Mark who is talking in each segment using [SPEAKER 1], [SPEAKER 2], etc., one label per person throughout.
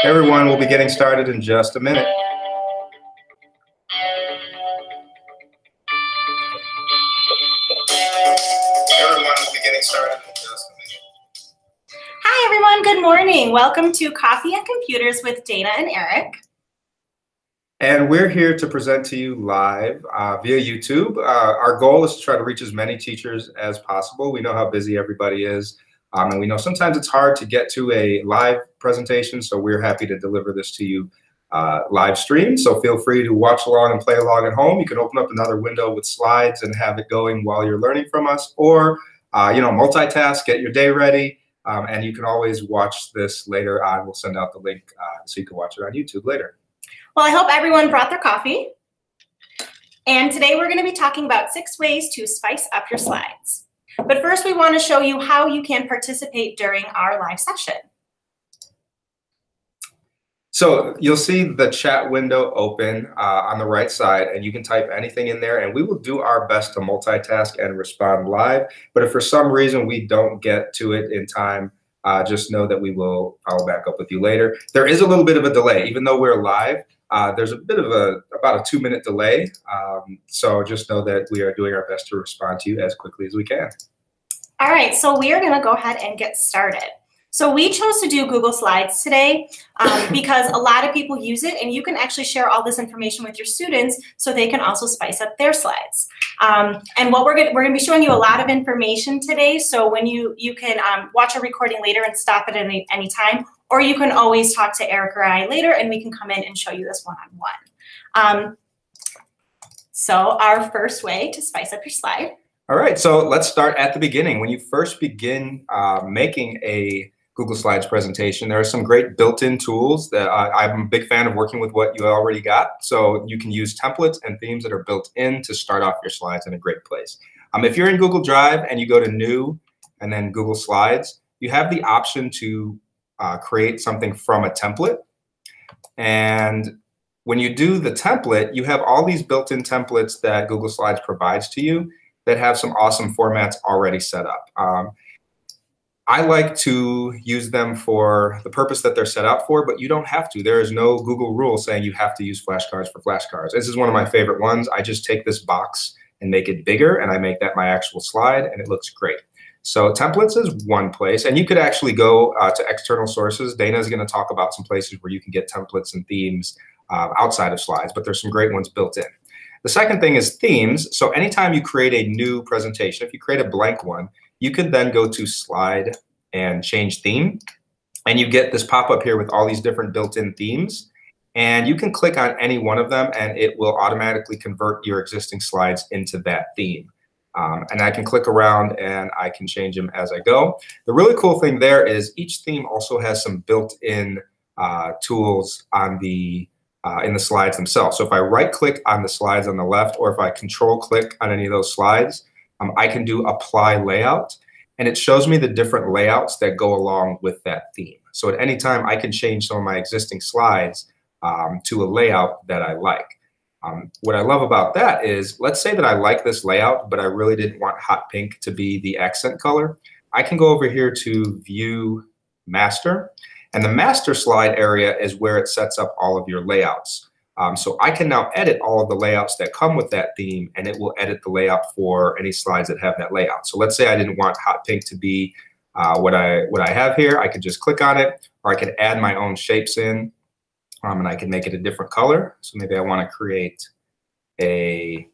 [SPEAKER 1] Everyone will be getting started in just a minute.
[SPEAKER 2] Hi, everyone. Good morning. Welcome to Coffee and Computers with Dana and Eric.
[SPEAKER 1] And we're here to present to you live via YouTube. Our goal is to try to reach as many teachers as possible. We know how busy everybody is, and we know sometimes it's hard to get to a live presentation, so we're happy to deliver this to you live stream. So feel free to watch along and play along at home. You can open up another window with slides and have it going while you're learning from us, or multitask, get your day ready, and you can always watch this later on. We'll send out the link so you can watch it on YouTube later.
[SPEAKER 2] Well, I hope everyone brought their coffee. And today we're going to be talking about 6 ways to spice up your slides. But first, we want to show you how you can participate during our live session.
[SPEAKER 1] So you'll see the chat window open on the right side, and you can type anything in there, and we will do our best to multitask and respond live. But if for some reason we don't get to it in time, just know that we will follow back up with you later. There is a little bit of a delay, even though we're live. There's a bit of about a 2-minute delay. So just know that we are doing our best to respond to you as quickly as we can.
[SPEAKER 2] All right, so we are going to go ahead and get started. So we chose to do Google Slides today because a lot of people use it, and you can actually share all this information with your students so they can also spice up their slides. And what we're going to be showing you a lot of information today. So when you can watch a recording later and stop it at any time, or you can always talk to Eric or I later, and we can come in and show you this one-on-one. So our first way to spice up your slide.
[SPEAKER 1] All right, so let's start at the beginning. When you first begin making a Google Slides presentation, there are some great built-in tools that I'm a big fan of working with what you already got. So you can use templates and themes that are built in to start off your slides in a great place. If you're in Google Drive and you go to New and then Google Slides, you have the option to create something from a template. And when you do the template, you have all these built-in templates that Google Slides provides to you that have some awesome formats already set up. I like to use them for the purpose that they're set up for, but you don't have to. There is no Google rule saying you have to use flashcards for flashcards. This is one of my favorite ones. I just take this box and make it bigger, and I make that my actual slide, and it looks great. So templates is one place, and you could actually go to external sources. Dana is going to talk about some places where you can get templates and themes outside of slides, but there's some great ones built in. The second thing is themes. So anytime you create a new presentation, if you create a blank one, you could then go to Slide and change theme, and you get this pop-up here with all these different built-in themes, and you can click on any one of them, and it will automatically convert your existing slides into that theme. And I can click around and I can change them as I go. The really cool thing there is each theme also has some built-in tools on the in the slides themselves. So if I right-click on the slides on the left, or if I control-click on any of those slides, I can do Apply Layout, and it shows me the different layouts that go along with that theme. So at any time, I can change some of my existing slides to a layout that I like. What I love about that is, let's say that I like this layout, but I really didn't want hot pink to be the accent color. I can go over here to View Master, and the Master slide area is where it sets up all of your layouts. So I can now edit all of the layouts that come with that theme, and it will edit the layout for any slides that have that layout. So let's say I didn't want hot pink to be what I have here. I could just click on it, or I could add my own shapes in, and I can make it a different color. So maybe I want to create a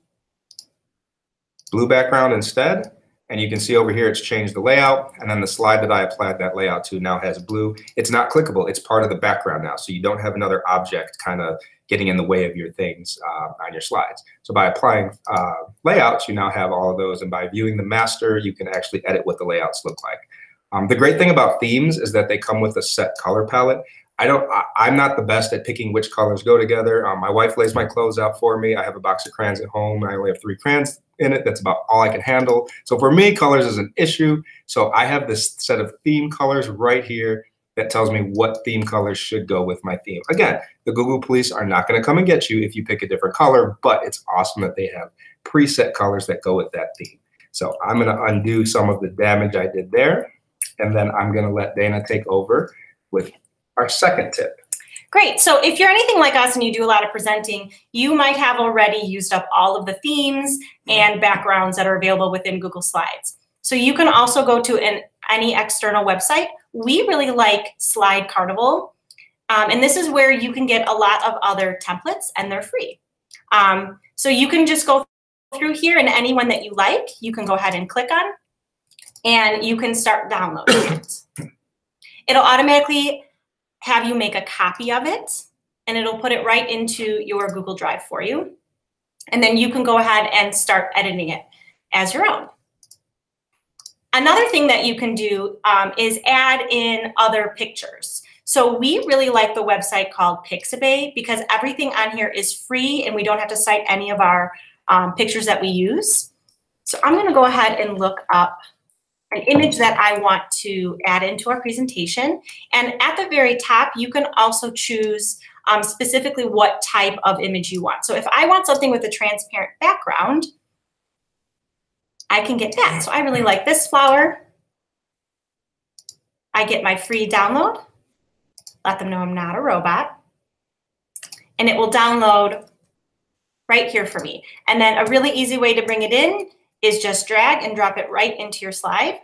[SPEAKER 1] blue background instead. And you can see over here it's changed the layout, and then the slide that I applied that layout to now has blue. It's not clickable. It's part of the background now, so you don't have another object kind of getting in the way of your things on your slides. So by applying layouts, you now have all of those, and by viewing the master, you can actually edit what the layouts look like. The great thing about themes is that they come with a set color palette. I'm not the best at picking which colors go together. My wife lays my clothes out for me. I have a box of crayons at home. I only have 3 crayons in it. That's about all I can handle. So for me, colors is an issue. So I have this set of theme colors right here that tells me what theme colors should go with my theme. Again, the Google police are not going to come and get you if you pick a different color, but it's awesome that they have preset colors that go with that theme. So I'm going to undo some of the damage I did there, and then I'm going to let Dana take over with our second tip.
[SPEAKER 2] Great. So if you're anything like us and you do a lot of presenting, you might have already used up all of the themes and backgrounds that are available within Google Slides. So you can also go to any external website. We really like Slide Carnival. And this is where you can get a lot of other templates, and they're free. So you can just go through here, and any one that you like, you can go ahead and click on, and you can start downloading it. It'll automatically have you make a copy of it, and it'll put it right into your Google Drive for you. And then you can go ahead and start editing it as your own. Another thing that you can do is add in other pictures. So we really like the website called Pixabay because everything on here is free and we don't have to cite any of our pictures that we use. So I'm going to go ahead and look up an image that I want to add into our presentation. And at the very top, you can also choose specifically what type of image you want. So if I want something with a transparent background, I can get that. So I really like this flower. I get my free download. Let them know I'm not a robot. And it will download right here for me. And then a really easy way to bring it in is just drag and drop it right into your slide.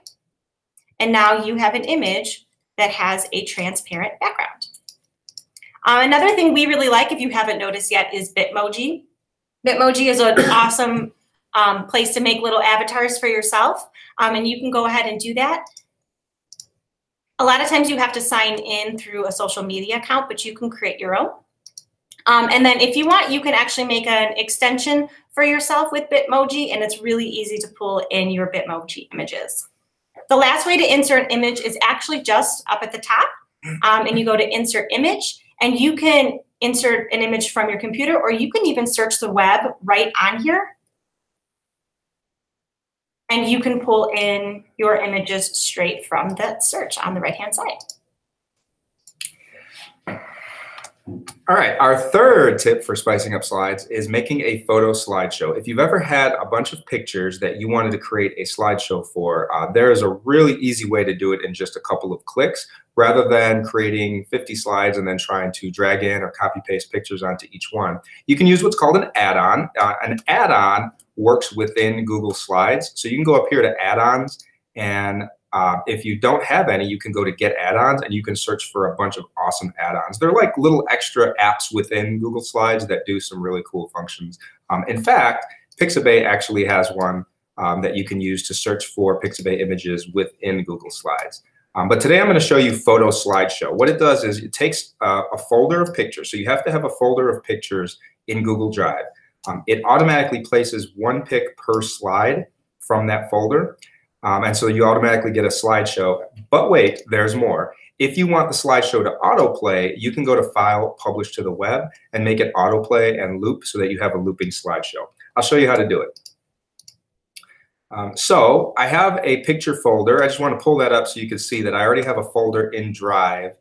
[SPEAKER 2] And now you have an image that has a transparent background. Another thing we really like, if you haven't noticed yet, is Bitmoji. Bitmoji is an awesome place to make little avatars for yourself. And you can go ahead and do that. A lot of times you have to sign in through a social media account, but you can create your own. And then if you want, you can actually make an extension for yourself with Bitmoji, and it's really easy to pull in your Bitmoji images. The last way to insert an image is actually just up at the top, and you go to Insert Image, and you can insert an image from your computer, or you can even search the web right on here. And you can pull in your images straight from the search on the right-hand side.
[SPEAKER 1] All right, our third tip for spicing up slides is making a photo slideshow. If you've ever had a bunch of pictures that you wanted to create a slideshow for, there is a really easy way to do it in just a couple of clicks, rather than creating 50 slides and then trying to drag in or copy paste pictures onto each one. You can use what's called an add-on. An add-on works within Google Slides. So you can go up here to add-ons, and if you don't have any, you can go to Get Add-ons and you can search for a bunch of awesome add-ons. They're like little extra apps within Google Slides that do some really cool functions. In fact, Pixabay actually has one that you can use to search for Pixabay images within Google Slides. But today I'm going to show you Photo Slideshow. What it does is it takes a folder of pictures. So you have to have a folder of pictures in Google Drive. It automatically places one pic per slide from that folder. And so you automatically get a slideshow. But wait, there's more. If you want the slideshow to autoplay, you can go to File, Publish to the Web, and make it autoplay and loop so that you have a looping slideshow. I'll show you how to do it. So I have a picture folder. I just want to pull that up so you can see that I already have a folder in Drive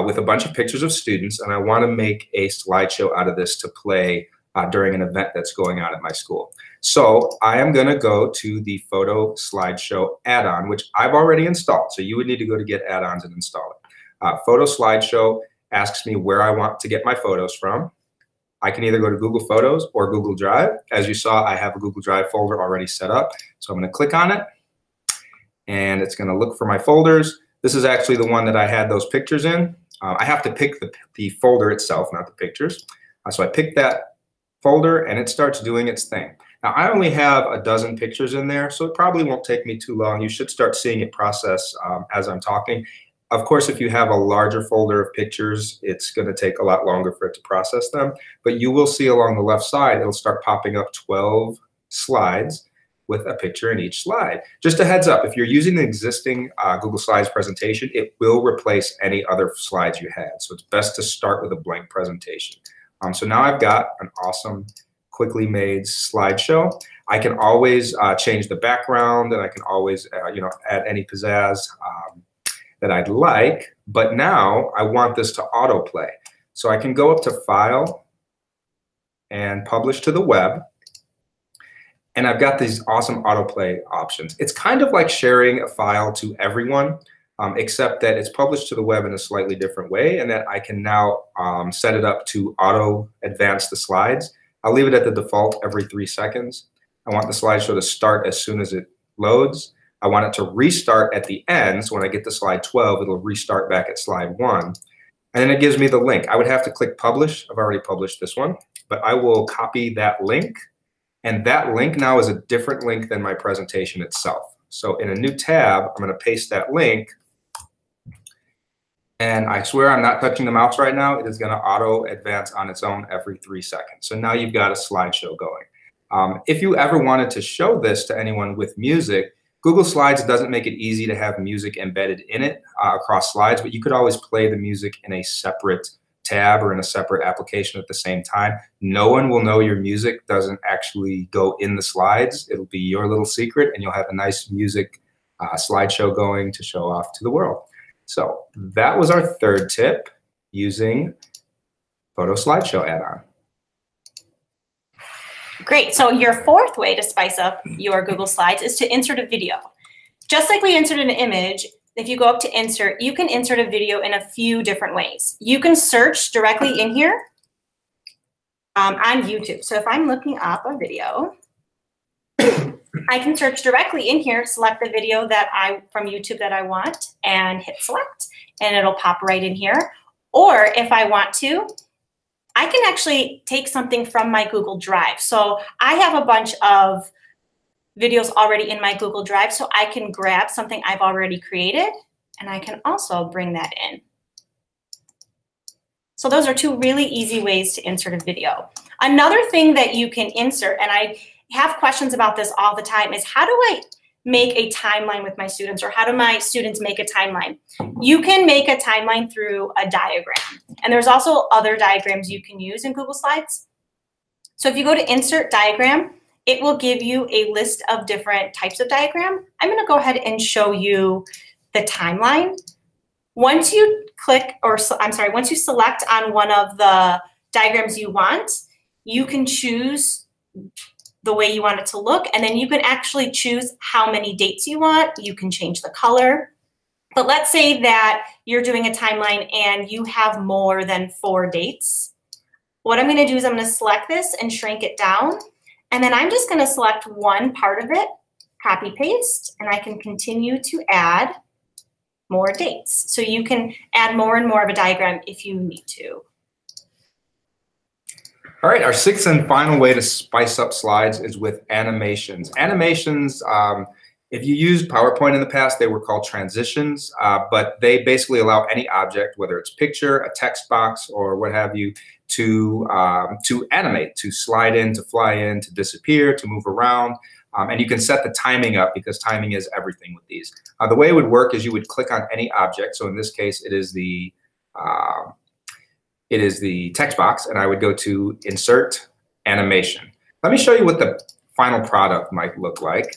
[SPEAKER 1] with a bunch of pictures of students, and I want to make a slideshow out of this to play during an event that's going on at my school. So I am going to go to the Photo Slideshow add-on, which I've already installed. So you would need to go to Get Add-ons and install it. Photo Slideshow asks me where I want to get my photos from. I can either go to Google Photos or Google Drive. As you saw, I have a Google Drive folder already set up. So I'm going to click on it, and it's going to look for my folders. This is actually the one that I had those pictures in. I have to pick the folder itself, not the pictures. So I pick that folder, and it starts doing its thing. Now, I only have a dozen pictures in there, so it probably won't take me too long. You should start seeing it process as I'm talking. Of course, if you have a larger folder of pictures, it's going to take a lot longer for it to process them. But you will see along the left side, it'll start popping up 12 slides with a picture in each slide. Just a heads up, if you're using the existing Google Slides presentation, it will replace any other slides you had. So it's best to start with a blank presentation. So now I've got an awesome, quickly made slideshow. I can always change the background, and I can always add any pizzazz that I'd like. But now I want this to autoplay. So I can go up to File and Publish to the Web. And I've got these awesome autoplay options. It's kind of like sharing a file to everyone. except that it's published to the web in a slightly different way, and that I can now set it up to auto advance the slides. I'll leave it at the default every 3 seconds. I want the slideshow to start as soon as it loads. I want it to restart at the end, so when I get to slide 12, it'll restart back at slide 1. And then it gives me the link. I would have to click publish. I've already published this one, but I will copy that link. And that link now is a different link than my presentation itself. So in a new tab, I'm going to paste that link. And I swear I'm not touching the mouse right now. It is going to auto advance on its own every 3 seconds. So now you've got a slideshow going. If you ever wanted to show this to anyone with music, Google Slides doesn't make it easy to have music embedded in it across slides, but you could always play the music in a separate tab or in a separate application at the same time. No one will know your music doesn't actually go in the slides. It'll be your little secret, and you'll have a nice music slideshow going to show off to the world. So that was our third tip, using Photo Slideshow add-on.
[SPEAKER 2] Great. So your fourth way to spice up your Google Slides is to insert a video. Just like we inserted an image, if you go up to insert, you can insert a video in a few different ways. You can search directly in here on YouTube. So if I'm looking up a video, I can search directly in here, select the video from YouTube that I want, and hit select, and it'll pop right in here. Or if I want to, I can actually take something from my Google Drive. So I have a bunch of videos already in my Google Drive, so I can grab something I've already created, and I can also bring that in. So those are two really easy ways to insert a video. Another thing that you can insert, and I have questions about this all the time, is how do I make a timeline with my students, or how do my students make a timeline? You can make a timeline through a diagram. And there's also other diagrams you can use in Google Slides. So if you go to Insert Diagram, it will give you a list of different types of diagram. I'm going to go ahead and show you the timeline. Once you click, or I'm sorry, once you select on one of the diagrams you want, you can choose the way you want it to look, and then you can actually choose how many dates you want. You can change the color. But let's say that you're doing a timeline and you have more than 4 dates. What I'm going to do is I'm going to select this and shrink it down, and then I'm just going to select one part of it, copy paste, and I can continue to add more dates. So you can add more and more of a diagram if you need to.
[SPEAKER 1] All right, our sixth and final way to spice up slides is with animations. Animations, if you used PowerPoint in the past, they were called transitions, but they basically allow any object, whether it's picture, a text box, or what have you, to animate, to slide in, to fly in, to disappear, to move around. And you can set the timing up, because timing is everything with these. The way it would work is you would click on any object. So in this case, it is the text box, and I would go to Insert Animation. Let me show you what the final product might look like.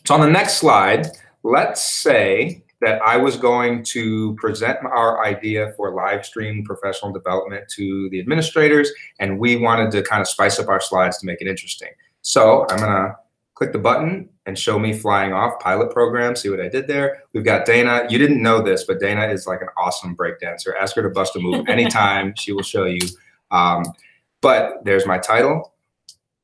[SPEAKER 1] So on the next slide, let's say that I was going to present our idea for live stream professional development to the administrators, and we wanted to kind of spice up our slides to make it interesting. So I'm gonna click the button and show me flying off pilot program. See what I did there? We've got Dana. You didn't know this, but Dana is like an awesome break dancer. Ask her to bust a move anytime. She will show you. But there's my title,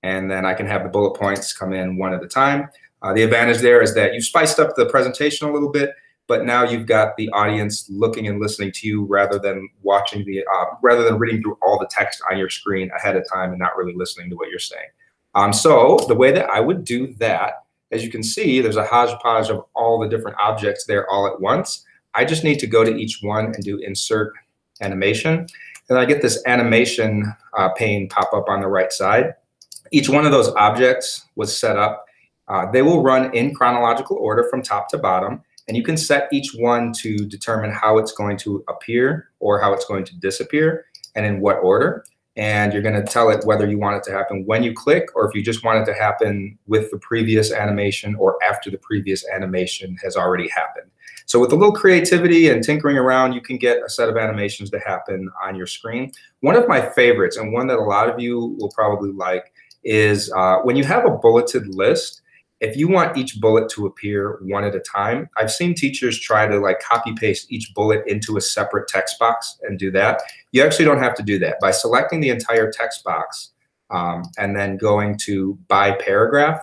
[SPEAKER 1] and then I can have the bullet points come in one at a time. The advantage there is that you spiced up the presentation a little bit, but now you've got the audience looking and listening to you rather than watching rather than reading through all the text on your screen ahead of time and not really listening to what you're saying. So the way that I would do that, as you can see, there's a hodgepodge of all the different objects there all at once. I just need to go to each one and do Insert Animation. And I get this animation pane pop up on the right side. Each one of those objects was set up. They will run in chronological order from top to bottom, and you can set each one to determine how it's going to appear or how it's going to disappear and in what order. And you're going to tell it whether you want it to happen when you click, or if you just want it to happen with the previous animation or after the previous animation has already happened. So with a little creativity and tinkering around, you can get a set of animations to happen on your screen. One of my favorites, and one that a lot of you will probably like, is when you have a bulleted list, If you want each bullet to appear one at a time, I've seen teachers try to like copy paste each bullet into a separate text box and do that. You actually don't have to do that. By selecting the entire text box and then going to by paragraph,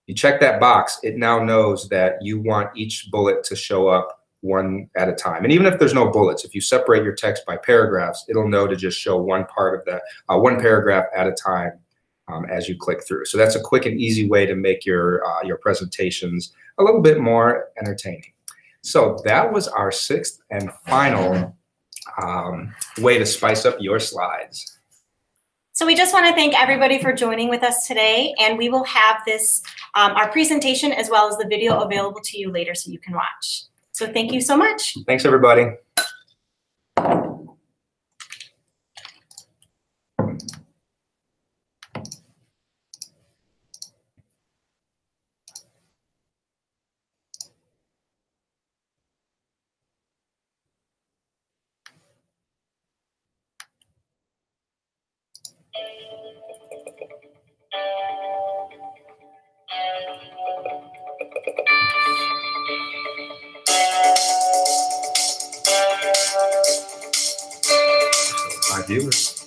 [SPEAKER 1] you check that box, it now knows that you want each bullet to show up one at a time. And even if there's no bullets, if you separate your text by paragraphs, it'll know to just show one part of the one paragraph at a time as you click through. So that's a quick and easy way to make your presentations a little bit more entertaining. So that was our sixth and final way to spice up your slides.
[SPEAKER 2] So we just want to thank everybody for joining with us today, and we will have this, our presentation as well as the video available to you later so you can watch. So thank you so much.
[SPEAKER 1] Thanks, everybody. My viewers.